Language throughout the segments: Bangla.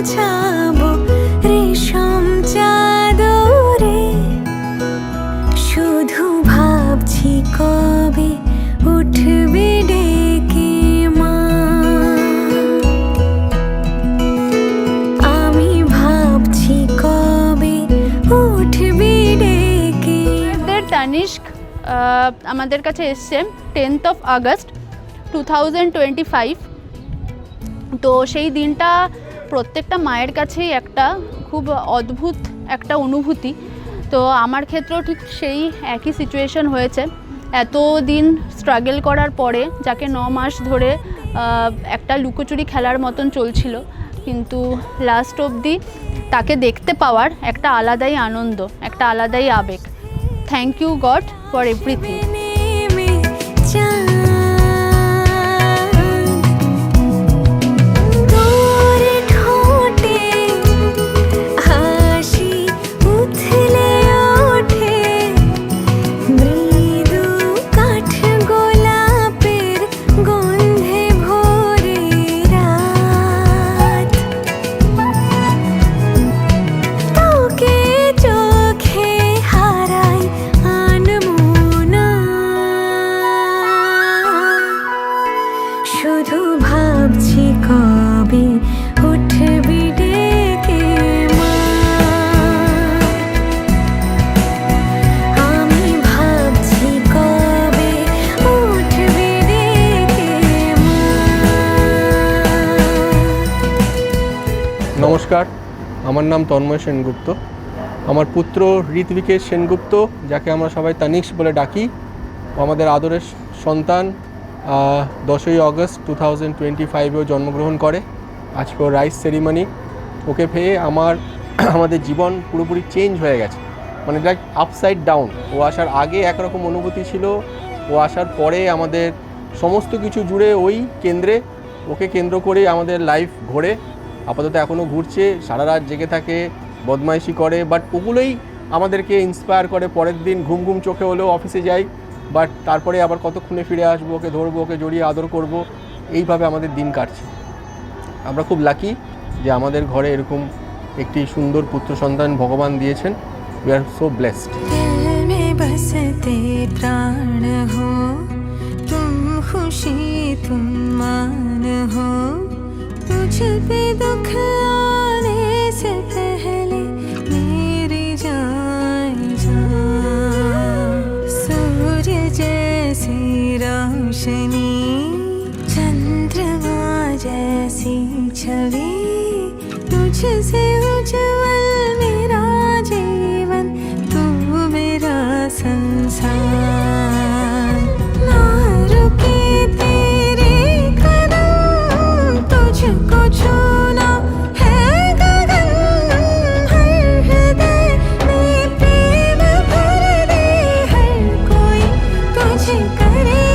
গোছাবো রেশম চাদরে, শুধু ভাবছি কবে উঠবে ডেকে মা। আমি ভাবছি কবে উঠবে ডেকে। তানিষ্ক আমাদের কাছে এসছে 10th of August 2025। তো সেই দিনটা প্রত্যেকটা মায়ের কাছেই একটা খুব অদ্ভুত একটা অনুভূতি। তো আমার ক্ষেত্রেও ঠিক সেই একই সিচুয়েশন হয়েছে। এতদিন স্ট্রাগল করার পরে, যাকে 9 মাস ধরে একটা লুকোচুরি খেলার মতন চলছিল, কিন্তু লাস্ট অবধি তাকে দেখতে পাওয়ার একটা আলাদাই আনন্দ, একটা আলাদাই আবেগ। Thank you God for everything. শুধু ভাবছি কবে উঠবি ডেকে মা। আমি ভাবছি কবে উঠবি ডেকে মা। নমস্কার, আমার নাম তন্ময় সেনগুপ্ত। আমার পুত্র ঋত্বিকেশ সেনগুপ্ত, যাকে আমরা সবাই তানিষ্ক বলে ডাকি, আমাদের আদরের সন্তান 10ই অগস্ট 2025-এও জন্মগ্রহণ করে। আজকে ওর রাইস সেরিমনি। ওকে পেয়ে আমাদের জীবন পুরোপুরি চেঞ্জ হয়ে গেছে, মানে লাইক আপসাইড ডাউন। ও আসার আগে একরকম অনুভূতি ছিল, ও আসার পরে আমাদের সমস্ত কিছু জুড়ে ওই কেন্দ্রে, ওকে কেন্দ্র করেই আমাদের লাইফ ঘোরে। আপাতত এখনও ঘুরছে, সারা রাত জেগে থাকে, বদমাইশি করে, বাট ওগুলোই আমাদেরকে ইন্সপায়ার করে। পরের দিন ঘুম ঘুম চোখে হলেও অফিসে যাই, বাট তারপরে আবার কতক্ষণে ফিরে আসবো, ওকে ধরবো, ওকে জড়িয়ে আদর করব, এইভাবে আমাদের দিন কাটছে। আমরা খুব লাকি যে আমাদের ঘরে এরকম একটি সুন্দর পুত্র সন্তান ভগবান দিয়েছেন। We are so blessed. दिल में बसते प्राण हो तुम, खुशी तुम मान हो। तुझ पे दुख आने से पहले मेरी जान जान। सूर्य जैसी रोशनी, चंद्रमा जैसी छवि, तुझसे उज्जवल मेरा जीवन, तू मेरा संसार। ना रुके तेरे कदम, तुझको छूना है गगन। हर हृदय में प्रेम भर दे, हर कोई तुझे करे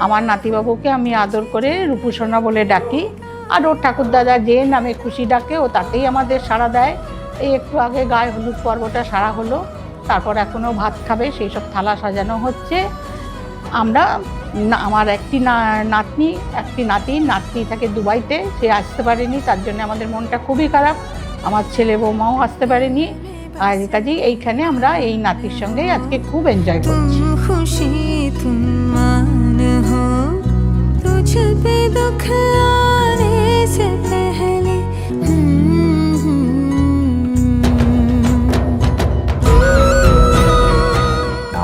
আমার নাতিবাবুকে আমি আদর করে রূপুসোনা বলে ডাকি, আর ওর ঠাকুরদাদা যে নামে খুশি ডাকে ও তাতেই আমাদের সাড়া দেয়। এই একটু আগে গায়ে হলুদ পর্বটা সারা হলো, তারপর এখনও ভাত খাবে, সেই সব থালা সাজানো হচ্ছে। আমরা আমার একটি নাতনি একটি নাতনি থাকে দুবাইতে, সে আসতে পারেনি, তার জন্য আমাদের মনটা খুবই খারাপ। আমার ছেলে বৌমাও আসতে পারেনি, আর কাজেই এইখানে আমরা এই নাতির সঙ্গেই আজকে খুব এনজয় করছি। तुम खुशी तुम मान हो, तुझ पे दुख आने से पहले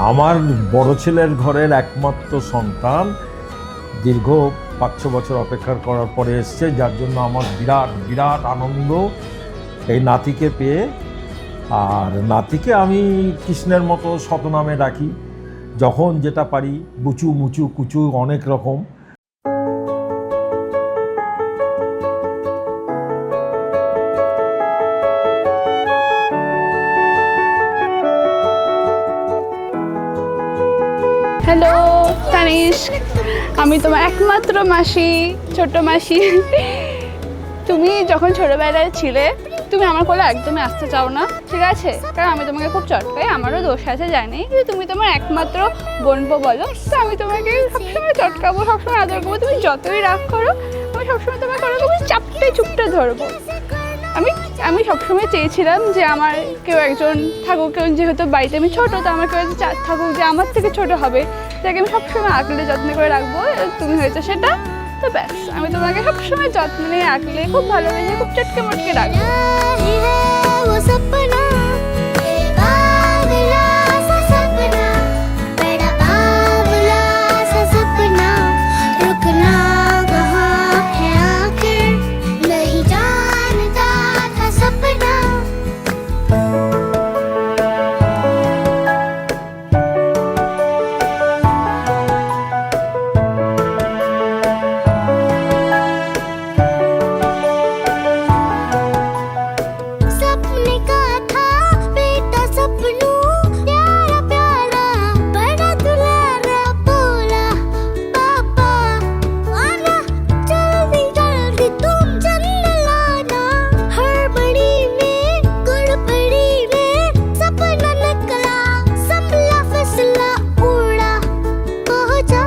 আমার বড় ছেলের ঘরের একমাত্র সন্তান দীর্ঘ 5-6 বছর অপেক্ষা করার পরে এসছে, যার জন্য আমার বিরাট বিরাট আনন্দ এই নাতিকে পেয়ে। আর নাতিকে আমি কৃষ্ণের মতো শতনামে ডাকি, যখন যেটা পারি, বুচু মুচু কুচু অনেক রকম। হ্যালো তানিস্ক, আমি তোমার একমাত্র মাসি, ছোট মাসি। তুমি যখন ছোটোবেলায় ছিলে তুমি আমার কোলে একদমই আসতে চাও না, ঠিক আছে? কারণ আমি তোমাকে খুব চটকাই, আমারও দোষ আছে জানি, কিন্তু তুমি তোমার একমাত্র বোনপো বলো, তো আমি তোমাকে সবসময় চটকাবো, সবসময় আদর করবো। তুমি যতই রাগ করো আমি সবসময় তোমাকে ওরকম চাপটে চুপটে ধরবো। আমি সবসময় চেয়েছিলাম যে আমার কেউ একজন থাকুক, কেউ যেহেতু বাড়িতে আমি ছোটো, তো আমার কেউ থাকুক যে আমার থেকে ছোট হবে, যাকে আমি সবসময় আঁকলে যত্ন করে রাখবো। তুমি হয়েছে সেটা, তো ব্যাস আমি তোমাকে সবসময় যত্ন নিয়ে আঁকলে খুব ভালোবেসে খুব চটকে মটকে রাখবো। वो सपना बावला सा सपना, बड़ा बावला सा सपना, रुकना वहाँ है आखिर, नहीं जानता था सपना। सपने का था बेटा सपनू, प्यारा प्यारा बड़ा दुलारा, बोला पापा आना जल्दी जल्दी तुम जल्द लाना। हड़बड़ी में गड़बड़ी में सपना निकला, संभला फिसला उड़ा, पहुंचा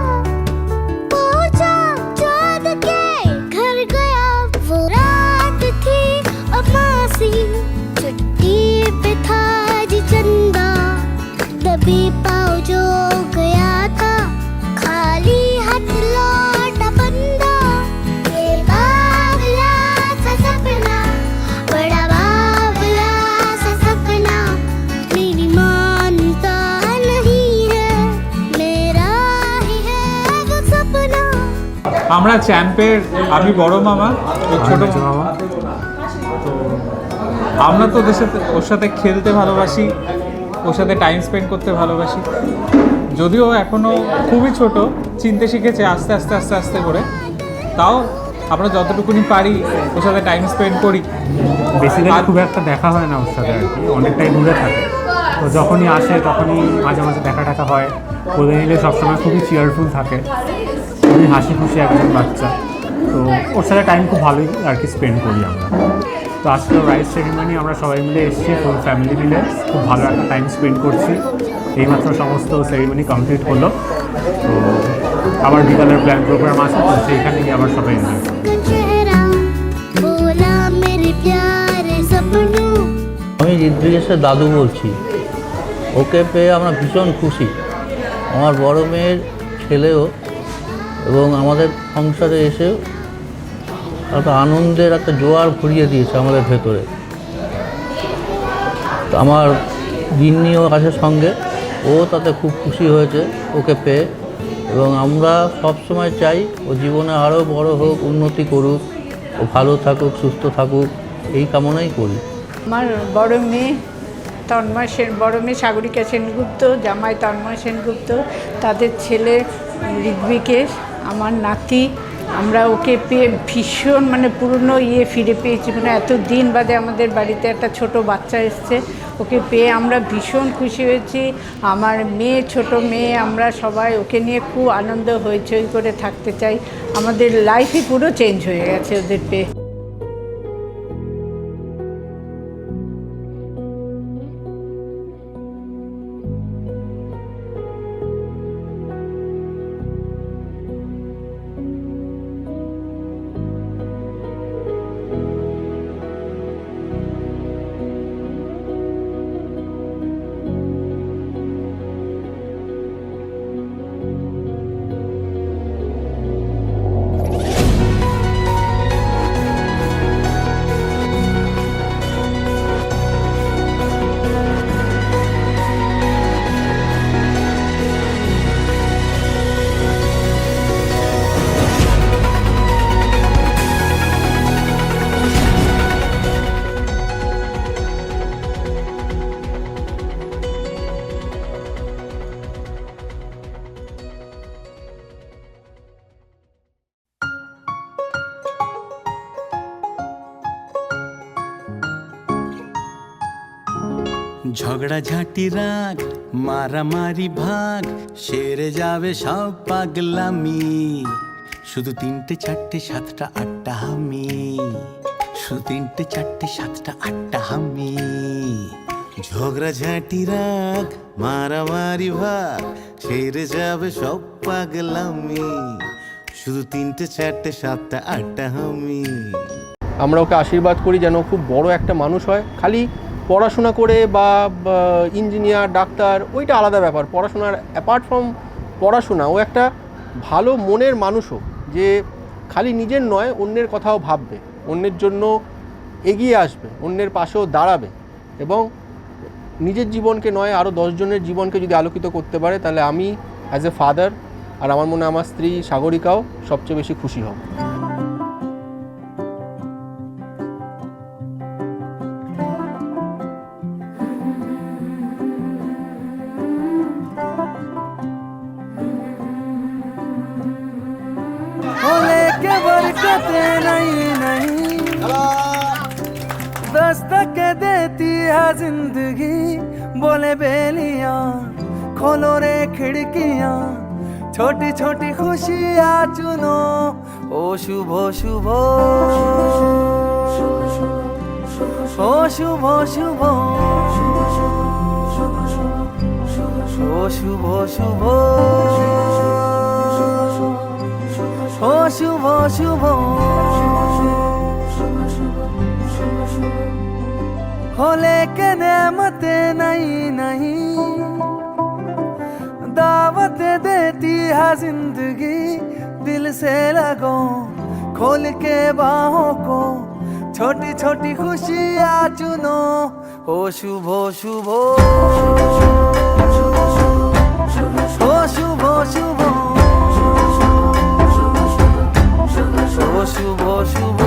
चाँद के घर गया। वो रात थी अमासी, छुट्टी पे था जी चंदा, दबी पाँव जो गया था, खाली हाथ लौटा बंदा। ये बावला सा सपना, बड़ा बावला सा सपना, मेरी मानता नहीं है, मेरा ही है वो सपना। আমরা চ্যাম্পের, আমি বড় মামা, ও ছোট মামা। তো আমরা তো ওর সাথে খেলতে ভালোবাসি, ওর সাথে টাইম স্পেন্ড করতে ভালোবাসি। যদিও এখনও খুবই ছোট, চিনতে শিখেছে আস্তে আস্তে আস্তে আস্তে করে, তাও আমরা যতটুকুনি পারি ওর সাথে টাইম স্পেন্ড করি। বেসিক্যালি খুব একটা দেখা হয় না ওর সাথে আর কি, অনেকটাই দূরে থাকে। তো যখনই আসে তখনই মাঝে মাঝে দেখা টাকা হয়। বলে নিলে সবসময় খুবই চেয়ারফুল থাকে, খুবই হাসি খুশি একজন বাচ্চা। তো ওর সাথে টাইম খুব ভালোই আর কি স্পেন্ড করি আমরা। তো আজকে রাইস সেরিমনি আমরা সবাই মিলে এসেছি, ফুল ফ্যামিলি মিলে খুব ভালো একটা টাইম স্পেন্ড করছি। এইমাত্র সমস্ত সেরিমনি কমপ্লিট হলো, তো আবার বিকালের প্ল্যান প্রোগ্রাম আছে, তো সেইখানে গিয়ে আবার সবাই এনজয় করব। चेहरा बोला मेरे प्यारे सपनू। আমি ঋদ্বিকেশের দাদু বলছি। ওকে পেয়ে আমরা ভীষণ খুশি, আমার বড় মেয়ের ছেলেও, এবং আমাদের সংসারে এসে একটা আনন্দের একটা জোয়ার ভরিয়ে দিয়েছে আমাদের ভেতরে। তো আমার গিন্নিও আছে সঙ্গে, ও তাতে খুব খুশি হয়েছে ওকে পেয়ে, এবং আমরা সব সময় চাই ও জীবনে আরও বড় হোক, উন্নতি করুক, ও ভালো থাকুক, সুস্থ থাকুক, এই কামনাই করি। আমার বড় মেয়ে বড় মেয়ে সাগরিকা সেনগুপ্ত, জামাই তন্ময় সেনগুপ্ত, তাদের ছেলে ঋদ্বিকেশ, আমার নাতি। আমরা ওকে পেয়ে ভীষণ পুরনো ফিরে পেয়েছি, এত দিন বাদে আমাদের বাড়িতে একটা ছোট বাচ্চা এসছে, ওকে পেয়ে আমরা ভীষণ খুশি হয়েছি। আমার মেয়ে, ছোট মেয়ে, আমরা সবাই ওকে নিয়ে খুব আনন্দ হইচই করে থাকতে চাই। আমাদের লাইফই পুরো চেঞ্জ হয়ে গেছে ওদের পেয়ে। ঝগড়াঝাটি রাগ মারামারি ভাগ সেরে যাবে সব পাগলামি, শুধু 3টে 4টে 7টা 8টা হামি, শুধু 3টে 4টে 7টা 8টা হামি। ঝগড়াঝাটি রাগ মারামারি ভাগ সেরে যাবে সব পাগলামি, শুধু 3টে 4টে 7টা 8টা হামি। আমরা ওকে আশীর্বাদ করি যেন খুব বড় একটা মানুষ হয়। খালি পড়াশোনা করে বা ইঞ্জিনিয়ার ডাক্তার ওইটা আলাদা ব্যাপার, পড়াশোনার অ্যাপার্ট ফ্রম পড়াশোনা ও একটা ভালো মনের মানুষও, যে খালি নিজের নয় অন্যের কথাও ভাববে, অন্যের জন্য এগিয়ে আসবে, অন্যের পাশেও দাঁড়াবে এবং নিজের জীবনকে নয় আরও 10 জনের জীবনকে যদি আলোকিত করতে পারে, তাহলে আমি অ্যাজ এ ফাদার আর আমার মনে আমার স্ত্রী সাগরিকাও সবচেয়ে বেশি খুশি হব। दस्तक देती है जिंदगी, बोले बेलियां खोलो रे खिड़कियां, छोटी छोटी खुशियां चुनो, ओ शुभ शुभ ओ शुभ शुभ ओ शुभ शुभ ओ शुभ शुभ हो लेके नेमते नहीं नहीं, दावत देती है जिंदगी, दिल से लगो खोल के बाहों को, छोटी छोटी खुशियाँ चुनो, ओ शुभ शुभ ओ शुभ शुभ ओ शुभ शुभ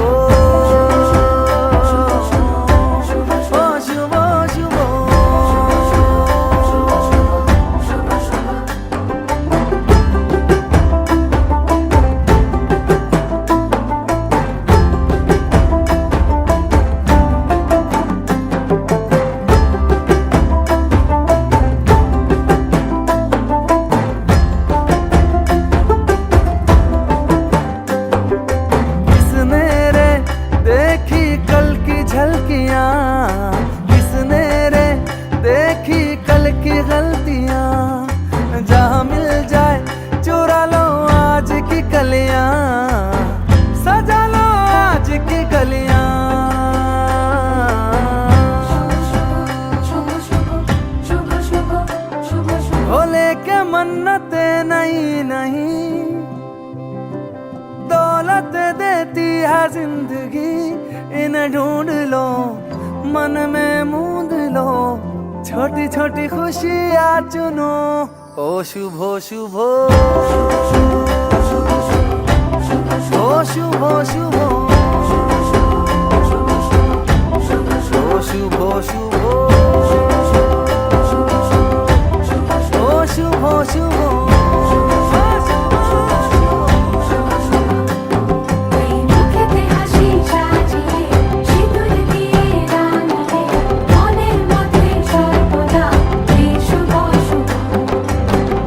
मन्नते नहीं नहीं, दौलत देती है जिंदगी, इन्हें ढूंढ लो मन में मूंद लो, छोटी छोटी खुशियाँ चुनो, ओ शुभ शुभ ओ शुभ शुभ ओ शुभ शुभ